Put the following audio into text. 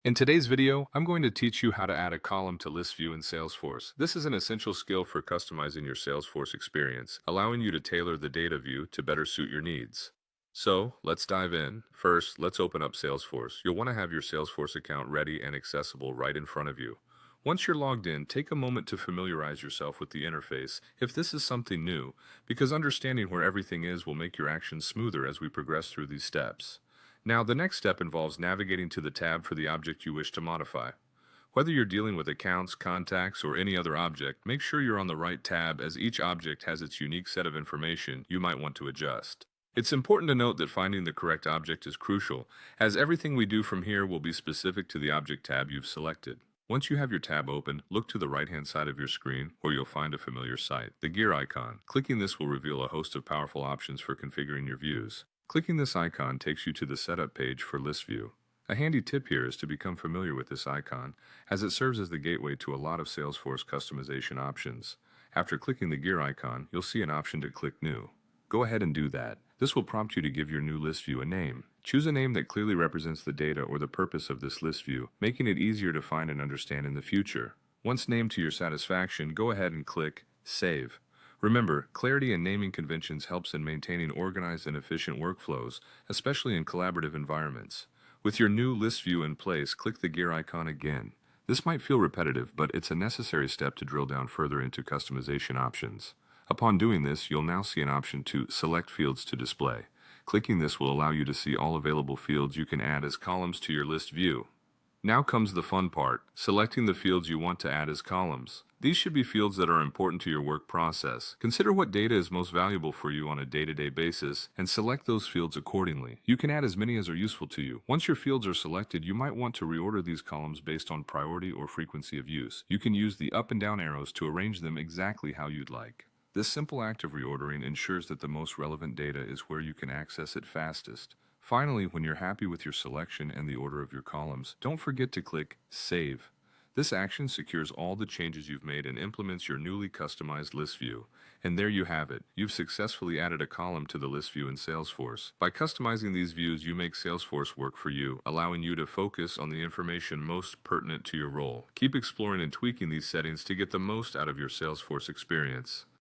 In today's video, I'm going to teach you how to add a column to list view in Salesforce. This is an essential skill for customizing your Salesforce experience, allowing you to tailor the data view to better suit your needs. So, let's dive in. First, let's open up Salesforce. You'll want to have your Salesforce account ready and accessible right in front of you. Once you're logged in, take a moment to familiarize yourself with the interface if this is something new, because understanding where everything is will make your actions smoother as we progress through these steps. Now, the next step involves navigating to the tab for the object you wish to modify. Whether you're dealing with accounts, contacts, or any other object, make sure you're on the right tab as each object has its unique set of information you might want to adjust. It's important to note that finding the correct object is crucial, as everything we do from here will be specific to the object tab you've selected. Once you have your tab open, look to the right-hand side of your screen where you'll find a familiar site, the gear icon. Clicking this will reveal a host of powerful options for configuring your views. Clicking this icon takes you to the setup page for list view. A handy tip here is to become familiar with this icon, as it serves as the gateway to a lot of Salesforce customization options. After clicking the gear icon, you'll see an option to click New. Go ahead and do that. This will prompt you to give your new list view a name. Choose a name that clearly represents the data or the purpose of this list view, making it easier to find and understand in the future. Once named to your satisfaction, go ahead and click Save. Remember, clarity and naming conventions helps in maintaining organized and efficient workflows, especially in collaborative environments. With your new list view in place, click the gear icon again. This might feel repetitive, but it's a necessary step to drill down further into customization options. Upon doing this, you'll now see an option to select fields to display. Clicking this will allow you to see all available fields you can add as columns to your list view. Now comes the fun part, selecting the fields you want to add as columns. These should be fields that are important to your work process. Consider what data is most valuable for you on a day-to-day basis and select those fields accordingly. You can add as many as are useful to you. Once your fields are selected, you might want to reorder these columns based on priority or frequency of use. You can use the up and down arrows to arrange them exactly how you'd like. This simple act of reordering ensures that the most relevant data is where you can access it fastest. Finally, when you're happy with your selection and the order of your columns, don't forget to click Save. This action secures all the changes you've made and implements your newly customized list view. And there you have it. You've successfully added a column to the list view in Salesforce. By customizing these views, you make Salesforce work for you, allowing you to focus on the information most pertinent to your role. Keep exploring and tweaking these settings to get the most out of your Salesforce experience.